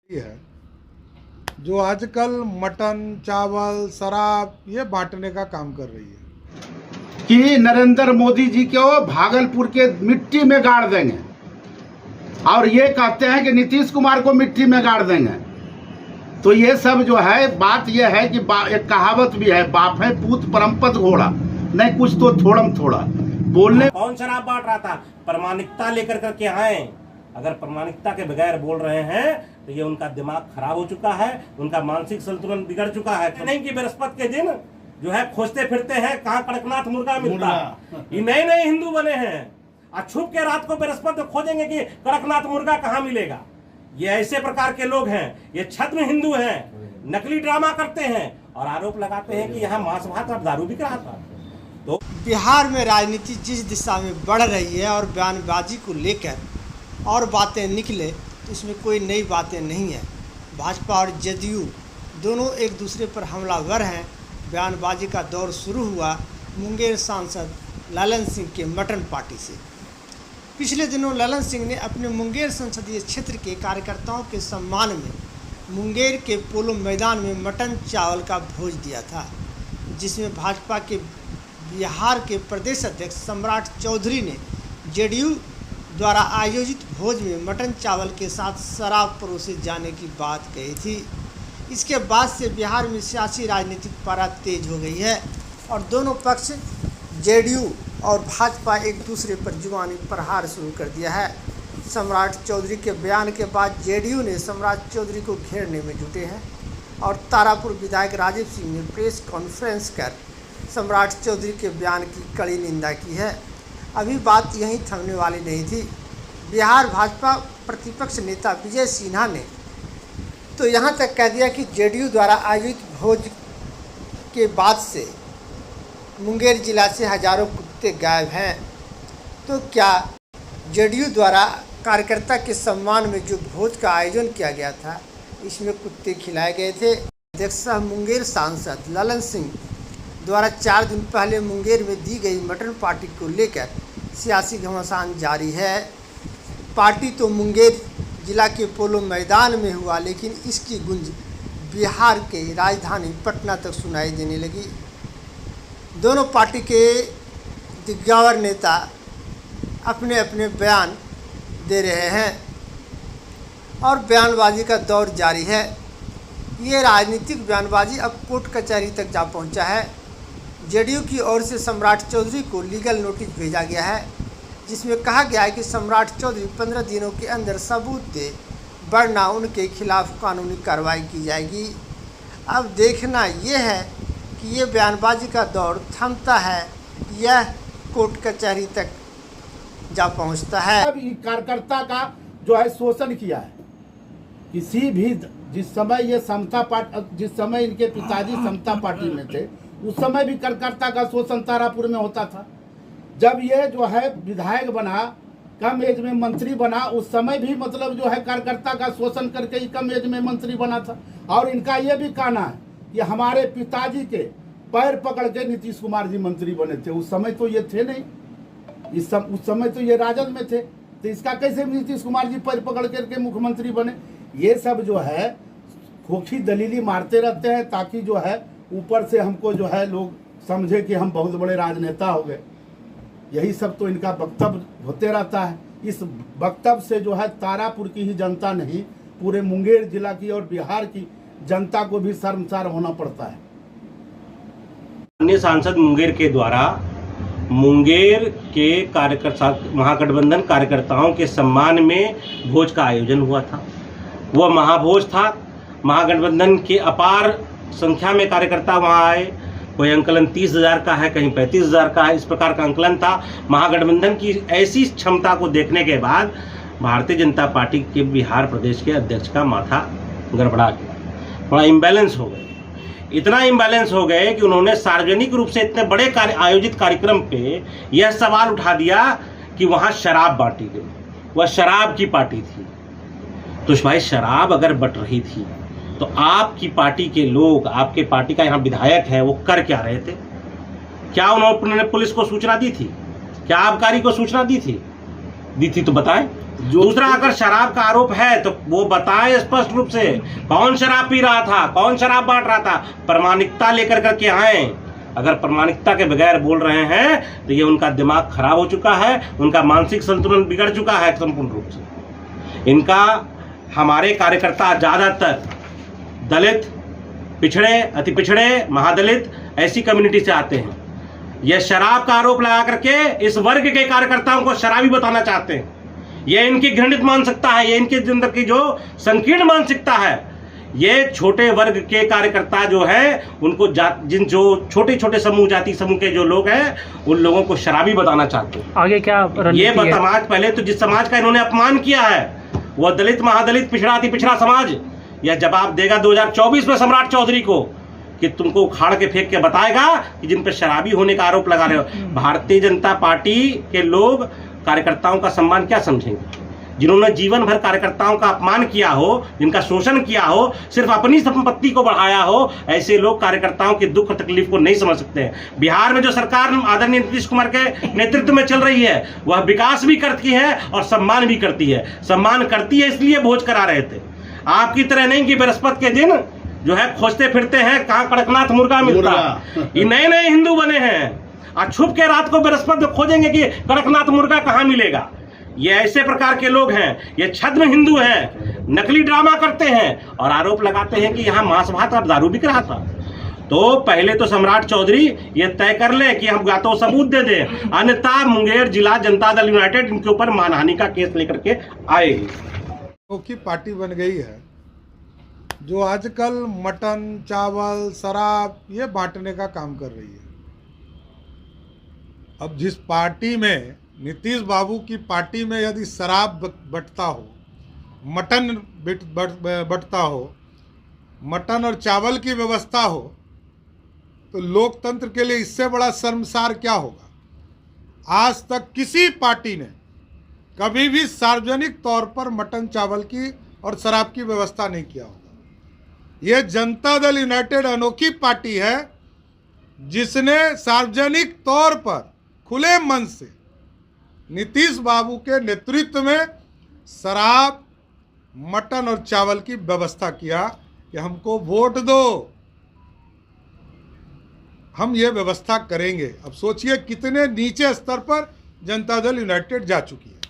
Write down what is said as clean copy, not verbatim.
है जो आजकल मटन चावल शराब ये बांटने का काम कर रही है कि नरेंद्र मोदी जी को भागलपुर के मिट्टी में गाड़ देंगे और ये कहते हैं कि नीतीश कुमार को मिट्टी में गाड़ देंगे। तो ये सब जो है बात ये है कि एक कहावत भी है, बाप है पूत परमपद घोड़ा, नहीं कुछ तो थोड़म थोड़ा बोलने। कौन शराब बांट रहा था? प्रमाणिकता लेकर करके आए। अगर प्रमाणिकता के बगैर बोल रहे हैं तो ये उनका दिमाग खराब हो चुका है, उनका मानसिक संतुलन बिगड़ चुका है। नहीं कि बृहस्पति के दिन जो है खोजते फिरते हैं कहाँ कड़कनाथ मुर्गा मिलता। ये नए नए हिंदू बने हैं और छुप के रात को बृहस्पति खोजेंगे कि कड़कनाथ मुर्गा कहाँ मिलेगा। ये ऐसे प्रकार के लोग हैं, ये छद्म हिंदू हैं, नकली ड्रामा करते हैं और आरोप लगाते हैं कि यहाँ मांस भात और दारू बिक रहा था। तो बिहार में राजनीति जिस दिशा में बढ़ रही है और बयानबाजी को लेकर और बातें निकले तो इसमें कोई नई बातें नहीं है। भाजपा और जदयू दोनों एक दूसरे पर हमलावर हैं। बयानबाजी का दौर शुरू हुआ मुंगेर सांसद ललन सिंह के मटन पार्टी से। पिछले दिनों ललन सिंह ने अपने मुंगेर संसदीय क्षेत्र के कार्यकर्ताओं के सम्मान में मुंगेर के पोलो मैदान में मटन चावल का भोज दिया था, जिसमें भाजपा के बिहार के प्रदेश अध्यक्ष सम्राट चौधरी ने जेडीयू द्वारा आयोजित भोज में मटन चावल के साथ शराब परोसे जाने की बात कही थी। इसके बाद से बिहार में सियासी राजनीतिक पारा तेज हो गई है और दोनों पक्ष जेडीयू और भाजपा एक दूसरे पर जुबानी प्रहार शुरू कर दिया है। सम्राट चौधरी के बयान के बाद जेडीयू ने सम्राट चौधरी को घेरने में जुटे हैं और तारापुर विधायक राजीव सिंह ने प्रेस कॉन्फ्रेंस कर सम्राट चौधरी के बयान की कड़ी निंदा की है। अभी बात यहीं थमने वाली नहीं थी। बिहार भाजपा प्रतिपक्ष नेता विजय सिन्हा ने तो यहाँ तक कह दिया कि जेडीयू द्वारा आयोजित भोज के बाद से मुंगेर जिला से हजारों कुत्ते गायब हैं। तो क्या जेडीयू द्वारा कार्यकर्ता के सम्मान में जो भोज का आयोजन किया गया था इसमें कुत्ते खिलाए गए थे? अध्यक्ष मुंगेर सांसद ललन सिंह द्वारा 4 दिन पहले मुंगेर में दी गई मटन पार्टी को लेकर सियासी घमासान जारी है। पार्टी तो मुंगेर जिला के पोलो मैदान में हुआ, लेकिन इसकी गूंज बिहार के राजधानी पटना तक सुनाई देने लगी। दोनों पार्टी के दिग्गज नेता अपने अपने बयान दे रहे हैं और बयानबाजी का दौर जारी है। ये राजनीतिक बयानबाजी अब कोर्ट कचहरी तक जा पहुंचा है। जेडीयू की ओर से सम्राट चौधरी को लीगल नोटिस भेजा गया है, जिसमें कहा गया है कि सम्राट चौधरी 15 दिनों के अंदर सबूत दे, वरना उनके खिलाफ कानूनी कार्रवाई की जाएगी। अब देखना ये है कि ये बयानबाजी का दौर थमता है या कोर्ट कचहरी तक जा पहुंचता है। अब कार्यकर्ता का जो है शोषण किया है। किसी भी जिस समय ये समता पार्टी, जिस समय इनके पिताजी समता पार्टी में थे, उस समय भी कार्यकर्ता का शोषण तारापुर में होता था। जब ये जो है विधायक बना, कम एज में मंत्री बना, उस समय भी मतलब जो है कार्यकर्ता का शोषण करके ही कम एज में मंत्री बना था। और इनका ये भी कहना है कि हमारे पिताजी के पैर पकड़ के नीतीश कुमार जी मंत्री बने थे। उस समय तो ये थे नहीं, उस समय तो ये राजद में थे, तो इसका कैसे नीतीश कुमार जी पैर पकड़ करके मुख्यमंत्री बने? ये सब जो है खोखी दलीली मारते रहते हैं ताकि जो है ऊपर से हमको जो है लोग समझे कि हम बहुत बड़े राजनेता हो गए। यही सब तो इनका वक्तव्य होते रहता है। इस वक्तव्य से जो है तारापुर की ही जनता नहीं, पूरे मुंगेर जिला की और बिहार की जनता को भी शर्मसार होना पड़ता है। अन्य सांसद मुंगेर के द्वारा मुंगेर के कार्यकर्ता महागठबंधन कार्यकर्ताओं के सम्मान में भोज का आयोजन हुआ था। वह महाभोज था। महागठबंधन के अपार संख्या में कार्यकर्ता वहां आए। कोई अंकलन 30,000 का है, कहीं 35,000 का है, इस प्रकार का अंकलन था। महागठबंधन की ऐसी क्षमता को देखने के बाद भारतीय जनता पार्टी के बिहार प्रदेश के अध्यक्ष का माथा गड़बड़ा गया, बड़ा इम्बैलेंस हो गए। इतना इम्बैलेंस हो गए कि उन्होंने सार्वजनिक रूप से इतने बड़े आयोजित कार्यक्रम पे यह सवाल उठा दिया कि वहाँ शराब बांटी गई। वह शराब की पार्टी थी। तो भाई शराब अगर बट रही थी तो आपकी पार्टी के लोग, आपके पार्टी का यहाँ विधायक है, वो कर क्या रहे थे? क्या उन्होंने पुलिस को सूचना दी थी? क्या आबकारी को सूचना दी थी? तो बताएं। दूसरा, अगर शराब का आरोप है तो वो बताए स्पष्ट रूप से कौन शराब पी रहा था, कौन शराब बांट रहा था, प्रामाणिकता लेकर करके आए। अगर प्रामाणिकता के बगैर बोल रहे हैं तो ये उनका दिमाग खराब हो चुका है, उनका मानसिक संतुलन बिगड़ चुका है संपूर्ण रूप से। इनका हमारे कार्यकर्ता ज़्यादातर दलित, पिछड़े, अति पिछड़े, महादलित ऐसी कम्युनिटी से आते हैं। यह शराब का आरोप लगा करके इस वर्ग के कार्यकर्ताओं को शराबी बताना चाहते हैं। यह इनकी घृणित मानसिकता है, यह इनके अंदर की जो संकीर्ण मानसिकता है। ये छोटे वर्ग के कार्यकर्ता जो है उनको जो छोटे छोटे समूह, जाति समूह के जो लोग हैं, उन लोगों को शराबी बताना चाहते हैं। आगे क्या ये समाज, पहले तो जिस समाज का इन्होंने अपमान किया है वह दलित, महादलित, पिछड़ा, अति पिछड़ा समाज, यह जवाब देगा 2024 में सम्राट चौधरी को कि तुमको उखाड़ के फेंक के बताएगा कि जिन पर शराबी होने का आरोप लगा रहे हो। भारतीय जनता पार्टी के लोग कार्यकर्ताओं का सम्मान क्या समझेंगे? जिन्होंने जीवन भर कार्यकर्ताओं का अपमान किया हो, जिनका शोषण किया हो, सिर्फ अपनी संपत्ति को बढ़ाया हो, ऐसे लोग कार्यकर्ताओं की दुख तकलीफ को नहीं समझ सकते हैं। बिहार में जो सरकार आदरणीय नीतीश कुमार के नेतृत्व में चल रही है वह विकास भी करती है और सम्मान भी करती है। सम्मान करती है इसलिए भोज करा रहे थे, आपकी तरह नहीं कि बृहस्पति के दिन जो है खोजते फिरते हैं कहाँ कड़कनाथ मुर्गा मिलता। ये नए नए हिंदू बने हैं और छुप के रात को बृहस्पति खोजेंगे कि कड़कनाथ मुर्गा कहाँ मिलेगा। ये ऐसे प्रकार के लोग हैं, ये छद्म हिंदू हैं, नकली ड्रामा करते हैं और आरोप लगाते हैं कि यहाँ मांस भात और दारू बिक रहा था। तो पहले तो सम्राट चौधरी ये तय कर ले कि हम या तो सबूत दे दें, अन्यथा मुंगेर जिला जनता दल यूनाइटेड इनके ऊपर मानहानि का केस लेकर के आए। की पार्टी बन गई है जो आजकल मटन, चावल, शराब ये बांटने का काम कर रही है। अब जिस पार्टी में, नीतीश बाबू की पार्टी में यदि शराब बंटता हो, मटन बंटता हो, मटन और चावल की व्यवस्था हो, तो लोकतंत्र के लिए इससे बड़ा शर्मसार क्या होगा। आज तक किसी पार्टी ने कभी भी सार्वजनिक तौर पर मटन, चावल की और शराब की व्यवस्था नहीं किया होगा। ये जनता दल यूनाइटेड अनोखी पार्टी है जिसने सार्वजनिक तौर पर खुले मन से नीतीश बाबू के नेतृत्व में शराब, मटन और चावल की व्यवस्था किया कि हमको वोट दो, हम ये व्यवस्था करेंगे। अब सोचिए कितने नीचे स्तर पर जनता दल यूनाइटेड जा चुकी है।